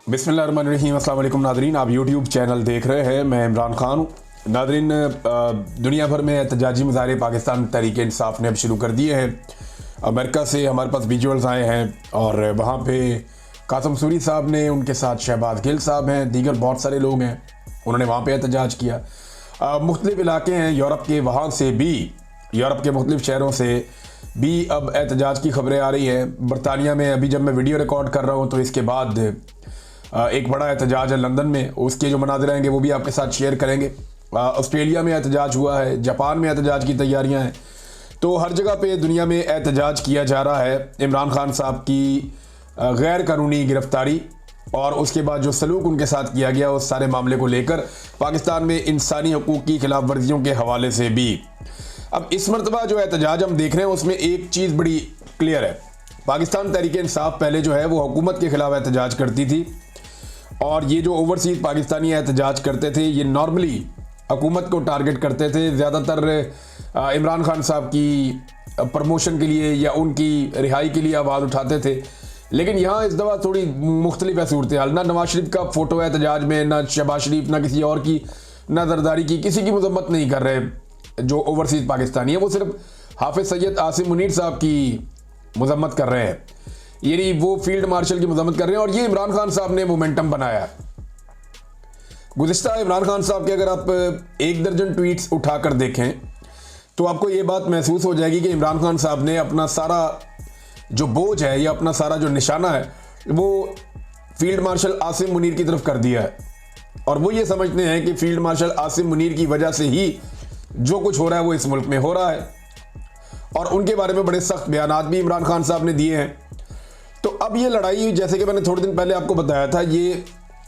बिस्मिल्लाहिर्रहमानिर्रहीम। अस्सलाम वालेकुम नादरीन, आप यूट्यूब चैनल देख रहे हैं। मैं इमरान खान हूँ। नादरीन, दुनिया भर में एहतजाजी मुजाहरे पाकिस्तान तहरीक इंसाफ ने अब शुरू कर दिए हैं। अमेरिका से हमारे पास विजुअल्स आए हैं और वहाँ पे कासम सूरी साहब ने, उनके साथ शहबाज गिल साहब हैं, दीगर बहुत सारे लोग हैं, उन्होंने वहाँ पे एहतजाज किया। मुख्तलिफ इलाके हैं यूरोप के, वहाँ से भी, यूरोप के मुख्तलिफ शहरों से भी अब एहतजाज की खबरें आ रही हैं। बरतानिया में अभी जब मैं वीडियो रिकॉर्ड कर रहा हूँ तो इसके बाद एक बड़ा एहतजाज है लंदन में, उसके जो मनाज़िर आएंगे वो भी आपके साथ शेयर करेंगे। ऑस्ट्रेलिया में एहतजाज हुआ है, जापान में एहतजाज की तैयारियां हैं। तो हर जगह पे दुनिया में एहतजाज किया जा रहा है इमरान खान साहब की गैर कानूनी गिरफ्तारी और उसके बाद जो सलूक उनके साथ किया गया उस सारे मामले को लेकर, पाकिस्तान में इंसानी हकूक़ की खिलाफ वर्जियों के हवाले से भी। अब इस मरतबा जो एहतजाज हम देख रहे हैं उसमें एक चीज़ बड़ी क्लियर है। पाकिस्तान तहरीक इंसाफ पहले जो है वो हुकूमत के खिलाफ एहतजाज करती थी और ये जो ओवरसीज पाकिस्तानी एहतजाज करते थे ये नॉर्मली हुकूमत को टारगेट करते थे, ज़्यादातर इमरान खान साहब की प्रमोशन के लिए या उनकी रिहाई के लिए आवाज़ उठाते थे। लेकिन यहाँ इस दफ़ा थोड़ी मुख्तलिफ है सूरत हाल। ना नवाज शरीफ का फ़ोटो है एहतजाज में, ना शहबाज शरीफ, ना किसी और की, ना जरदारी की, किसी की मजम्मत नहीं कर रहे जो ओवरसीज पाकिस्तानी है। वो सिर्फ हाफिज़ सैयद आसिम मुनीर साहब की मजम्मत कर रहे हैं, यानी वो फील्ड मार्शल की मजम्मत कर रहे हैं। और ये इमरान खान साहब ने मोमेंटम बनाया। गुज़िश्ता इमरान खान साहब के अगर आप 1 दर्जन ट्वीट्स उठाकर देखें तो आपको ये बात महसूस हो जाएगी कि इमरान खान साहब ने अपना सारा जो बोझ है या अपना सारा जो निशाना है वो फील्ड मार्शल आसिम मुनीर की तरफ कर दिया है। और वो ये समझते हैं कि फील्ड मार्शल आसिम मुनीर की वजह से ही जो कुछ हो रहा है वो इस मुल्क में हो रहा है। और उनके बारे में बड़े सख्त बयानात भी इमरान खान साहब ने दिए हैं। तो अब ये लड़ाई, जैसे कि मैंने थोड़े दिन पहले आपको बताया था, ये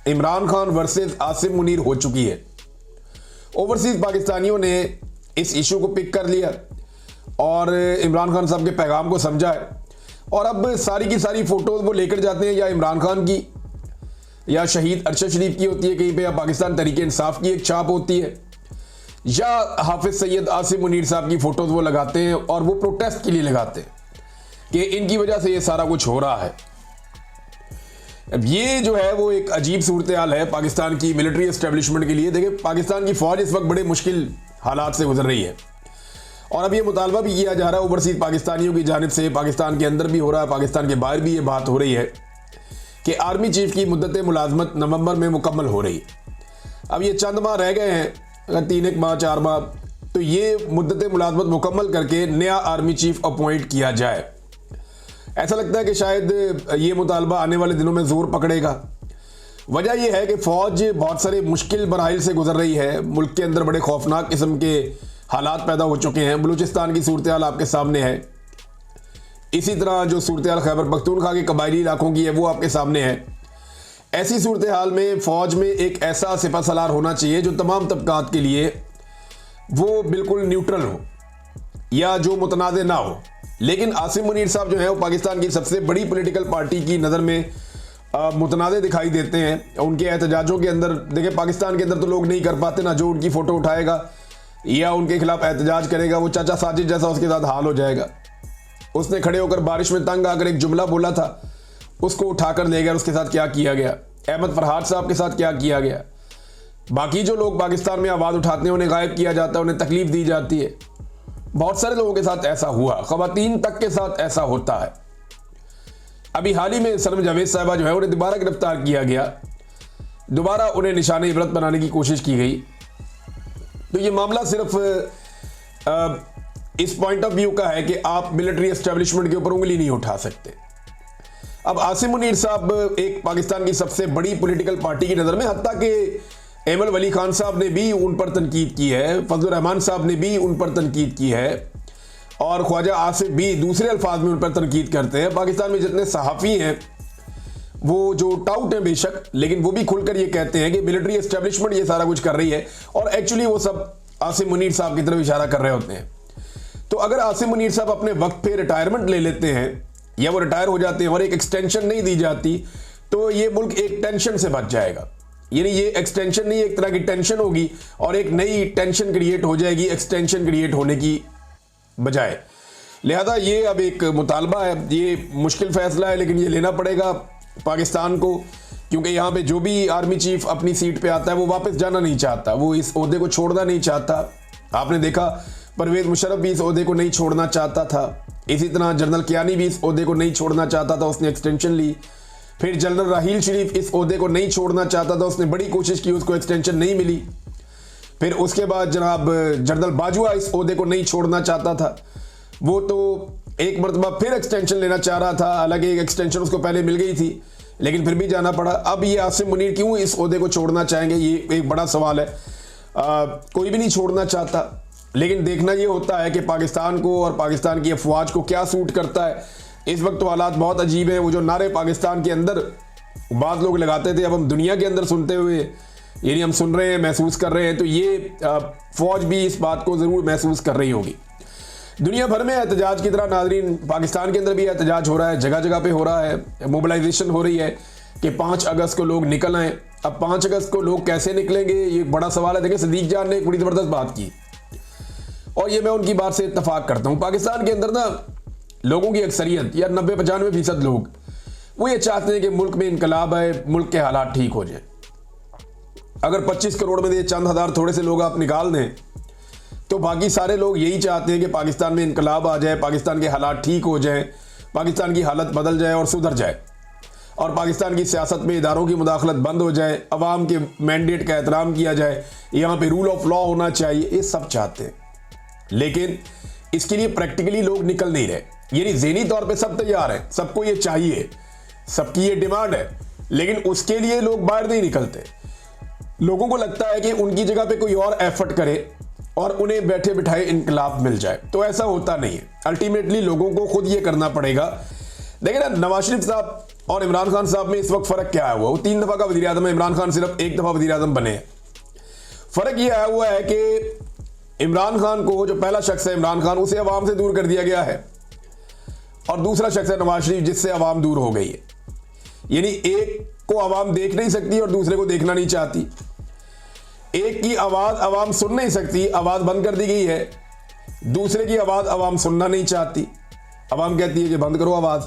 इमरान खान वर्सेस आसिम मुनीर हो चुकी है। ओवरसीज पाकिस्तानियों ने इस इशू को पिक कर लिया और इमरान खान साहब के पैगाम को समझा है। और अब सारी की सारी फोटोज वो लेकर जाते हैं, या इमरान खान की या शहीद अरशद शरीफ की होती है कहीं पे, या पाकिस्तान तहरीक इंसाफ की एक छाप होती है, या हाफिज सैयद आसिम मुनीर साहब की फोटोज वो लगाते हैं और वो प्रोटेस्ट के लिए लगाते हैं कि इनकी वजह से ये सारा कुछ हो रहा है। अब ये जो है वो एक अजीब सूरत हाल है पाकिस्तान की मिलिट्री एस्टेब्लिशमेंट के लिए। देखिए, पाकिस्तान की फौज इस वक्त बड़े मुश्किल हालात से गुजर रही है और अब ये मुतालबा भी किया जा रहा है ओवरसीज पाकिस्तानियों की जानिब से, पाकिस्तान के अंदर भी हो रहा है, पाकिस्तान के बाहर भी ये बात हो रही है कि आर्मी चीफ की मुद्दत मुलाजमत नवंबर में मुकम्मल हो रही है। अब ये चंद माह रह गए हैं, अगर 3 माह 4 माह, तो ये मुद्दत मुलाजमत मुकम्मल करके नया आर्मी चीफ अपॉइंट किया जाए। ऐसा लगता है कि शायद ये मुतालबा आने वाले दिनों में जोर पकड़ेगा। वजह यह है कि फौज बहुत सारे मुश्किल मराहिल से गुजर रही है। मुल्क के अंदर बड़े खौफनाक किस्म के हालात पैदा हो चुके हैं। बलूचिस्तान की सूरत हाल आपके सामने है, इसी तरह जो सूरत हाल खैबर पख्तूनख्वा के कबायली इलाकों की है वो आपके सामने है। ऐसी सूरत हाल में फौज में एक ऐसा सिपह सलार होना चाहिए जो तमाम तबकात के लिए वो बिल्कुल न्यूट्रल हो या जो मुतनाज़ ना हो। लेकिन आसिम मुनीर साहब जो है वो पाकिस्तान की सबसे बड़ी पॉलिटिकल पार्टी की नज़र में मुतनाज़ दिखाई देते हैं। उनके एहतजाजों के अंदर, देखिए, पाकिस्तान के अंदर तो लोग नहीं कर पाते ना, जो उनकी फ़ोटो उठाएगा या उनके खिलाफ एहतजाज करेगा वो चाचा साजिद जैसा उसके साथ हाल हो जाएगा। उसने खड़े होकर बारिश में तंग आकर एक जुमला बोला था, उसको उठाकर ले गया, उसके साथ क्या किया गया। अहमद फरहाद साहब के साथ क्या किया गया। बाकी जो लोग पाकिस्तान में आवाज़ उठाते हैं उन्हें गायब किया जाता है, उन्हें तकलीफ दी जाती है। बहुत सारे लोगों के साथ ऐसा हुआ, ख़वातीन तक के साथ ऐसा होता है। अभी हाल ही में सनम जावेद साहिबा जो है उन्हें दोबारा गिरफ्तार किया गया, दोबारा उन्हें निशाने इबरत बनाने की कोशिश की गई। तो ये मामला सिर्फ इस पॉइंट ऑफ व्यू का है कि आप मिलिट्री एस्टेब्लिशमेंट के ऊपर उंगली नहीं उठा सकते। अब आसिम मुनीर साहब एक पाकिस्तान की सबसे बड़ी पॉलिटिकल पार्टी की नज़र में, हत्ता कि एमल वली खान साहब ने भी उन पर तनकीद की है, फजलुर रहमान साहब ने भी उन पर तनकीद की है और ख्वाजा आसिफ भी दूसरे अल्फाज में उन पर तनकीद करते हैं। पाकिस्तान में जितने सहाफ़ी हैं वो जो टाउट हैं बेशक, लेकिन वो भी खुलकर ये कहते हैं कि मिलिट्री एस्टेब्लिशमेंट ये सारा कुछ कर रही है और एक्चुअली वो सब आसिम मुनीर साहब की तरफ इशारा कर रहे होते हैं। तो अगर आसिम मुनीर साहब अपने वक्त पे रिटायरमेंट ले लेते हैं या वो रिटायर हो जाते हैं और एक एक्सटेंशन नहीं दी जाती तो ये मुल्क एक टेंशन से बच जाएगा। यानी ये एक्सटेंशन नहीं, एक तरह की टेंशन होगी और एक नई टेंशन क्रिएट हो जाएगी एक्सटेंशन क्रिएट होने की बजाय। लिहाजा ये अब एक मुतालबा है, ये मुश्किल फैसला है लेकिन ये लेना पड़ेगा पाकिस्तान को, क्योंकि यहाँ पे जो भी आर्मी चीफ अपनी सीट पे आता है वो वापस जाना नहीं चाहता, वो इस ओहदे को छोड़ना नहीं चाहता। आपने देखा परवेज मुशर्रफ भी इस ओहदे को नहीं छोड़ना चाहता था, इसी तरह जनरल कियानी भी इस ओहदे को नहीं छोड़ना चाहता था, उसने एक्सटेंशन ली। फिर जनरल राहील शरीफ इस ओहदे को नहीं छोड़ना चाहता था, उसने बड़ी कोशिश की, उसको एक्सटेंशन नहीं मिली। फिर उसके बाद जनाब जनरल बाजवा इस ओहदे को नहीं छोड़ना चाहता था, वो तो एक मरतबा फिर एक्सटेंशन लेना चाह रहा था, हालांकि एक एक्सटेंशन उसको पहले मिल गई थी लेकिन फिर भी जाना पड़ा। अब ये आसिम मुनीर क्यों इस ओहदे को छोड़ना चाहेंगे, ये एक बड़ा सवाल है। कोई भी नहीं छोड़ना चाहता, लेकिन देखना ये होता है कि पाकिस्तान को और पाकिस्तान की अफवाज को क्या सूट करता है। इस वक्त तो हालात बहुत अजीब हैं। वो जो नारे पाकिस्तान के अंदर बाद लोग लगाते थे, अब हम दुनिया के अंदर सुनते हुए, यानी हम सुन रहे हैं, महसूस कर रहे हैं, तो ये फौज भी इस बात को ज़रूर महसूस कर रही होगी। दुनिया भर में एहतजाज की तरह नाज़रीन पाकिस्तान के अंदर भी एहतजाज हो रहा है, जगह जगह पे हो रहा है, मोबिलाइजेशन हो रही है कि 5 अगस्त को लोग निकल आए। अब 5 अगस्त को लोग कैसे निकलेंगे, ये बड़ा सवाल है। देखिए, सदीक जान ने एक बड़ी ज़बरदस्त बात की और ये मैं उनकी बात से इत्तफाक करता हूँ। पाकिस्तान के अंदर ना लोगों की अक्सरियत या 90-95% लोग वो ये चाहते हैं कि मुल्क में इनकलाब आए, मुल्क के हालात ठीक हो जाए। अगर 25 करोड़ में से चंद हज़ार थोड़े से लोग आप निकाल दें तो बाकी सारे लोग यही चाहते हैं कि पाकिस्तान में इनकलाब आ जाए, पाकिस्तान के हालात ठीक हो जाएं, पाकिस्तान की हालत बदल जाए और सुधर जाए और पाकिस्तान की सियासत में इदारों की मुदाखलत बंद हो जाए, अवाम के मैंडेट का एहतराम किया जाए, यहाँ पे रूल ऑफ लॉ होना चाहिए, ये सब चाहते हैं। लेकिन इसके लिए प्रैक्टिकली लोग निकल नहीं रहे। यानी ज़हनी तौर पे सब तैयार हैं, सबको ये चाहिए, सबकी ये डिमांड है, लेकिन उसके लिए लोग बाहर नहीं निकलते। लोगों को लगता है कि उनकी जगह पे कोई और एफर्ट करे और उन्हें बैठे बिठाए इनकलाब मिल जाए, तो ऐसा होता नहीं है। अल्टीमेटली लोगों को खुद ये करना पड़ेगा। देखिए ना, नवाज शरीफ साहब और इमरान खान साहब में इस वक्त फ़र्क क्या है हुआ? वो 3 दफ़ा का वज़ीर आज़म है, इमरान खान सिर्फ 1 दफ़ा वज़ीर आज़म बने हैं। फ़र्क ये आया हुआ है कि इमरान खान को, जो पहला शख्स है इमरान खान, उसे अवाम से दूर कर दिया गया है और दूसरा शख्स है नवाज शरीफ, जिससे अवाम दूर हो गई है। यानी एक को अवाम देख नहीं सकती और दूसरे को देखना नहीं चाहती। एक की आवाज़ अवाम सुन नहीं सकती, आवाज़ बंद कर दी गई है। दूसरे की आवाज़ अवाम सुनना नहीं चाहती, अवाम कहती है कि बंद करो आवाज़।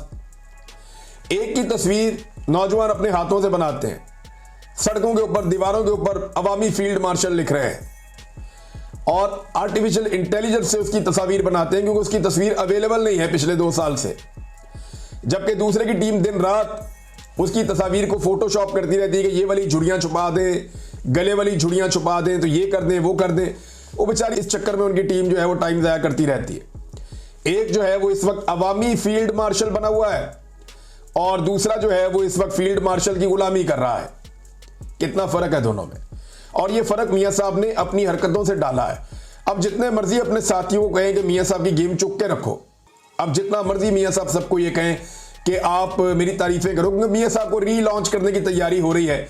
एक की तस्वीर नौजवान अपने हाथों से बनाते हैं, सड़कों के ऊपर, दीवारों के ऊपर अवामी फील्ड मार्शल लिख रहे हैं और आर्टिफिशियल इंटेलिजेंस से उसकी तस्वीर बनाते हैं, क्योंकि उसकी तस्वीर अवेलेबल नहीं है पिछले 2 साल से। जबकि दूसरे की टीम दिन रात उसकी तस्वीर को फोटोशॉप करती रहती है कि ये वाली झुड़ियाँ छुपा दें, गले वाली झुड़ियाँ छुपा दें, तो ये कर दें, वो कर दें। वो बेचारी इस चक्कर में उनकी टीम जो है वो टाइम ज़ाया करती रहती है। एक जो है वो इस वक्त अवामी फील्ड मार्शल बना हुआ है और दूसरा जो है वो इस वक्त फील्ड मार्शल की गुलामी कर रहा है। कितना फ़र्क है दोनों में, और ये फ़र्क मियाँ साहब ने अपनी हरकतों से डाला है। अब जितने मर्जी अपने साथियों को कहें कि मियाँ साहब की गेम चुक के रखो, अब जितना मर्जी मियाँ साहब सबको ये कहें कि आप मेरी तारीफें करो, क्योंकि मियाँ साहब को रीलॉन्च करने की तैयारी हो रही है।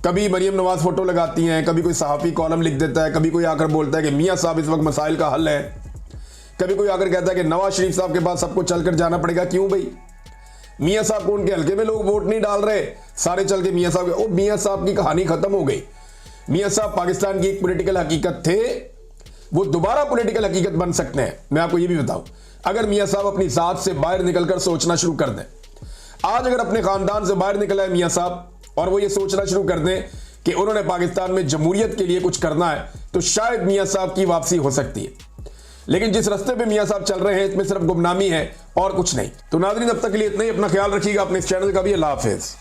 कभी मरियम नवाज फोटो लगाती हैं, कभी कोई सहाफ़ी कॉलम लिख देता है, कभी कोई आकर बोलता है कि मियाँ साहब इस वक्त मसाइल का हल है, कभी कोई आकर कहता है कि नवाज शरीफ साहब के पास सबको चल कर जाना पड़ेगा। क्यों भाई? मियाँ साहब को उनके हल्के में लोग वोट नहीं डाल रहे, सारे चल के मियाँ साहब। ओ, मियाँ साहब की कहानी खत्म हो गई। मियाँ साहब पाकिस्तान की एक पॉलिटिकल हकीकत थे, वो दोबारा पॉलिटिकल हकीकत बन सकते हैं। मैं आपको ये भी बताऊं, अगर मियाँ साहब अपनी ज़ात से बाहर निकलकर सोचना शुरू कर दें, आज अगर अपने खानदान से बाहर निकला है मियाँ साहब और वो ये सोचना शुरू कर दें कि उन्होंने पाकिस्तान में जमहूरियत के लिए कुछ करना है, तो शायद मियाँ साहब की वापसी हो सकती है। लेकिन जिस रास्ते पे मियाँ साहब चल रहे हैं, इसमें सिर्फ गुमनामी है और कुछ नहीं। तो नाज़रीन, अब तक के लिए इतना ही। अपना ख्याल रखिएगा, अपने इस चैनल का भी। अल्लाह हाफिज़।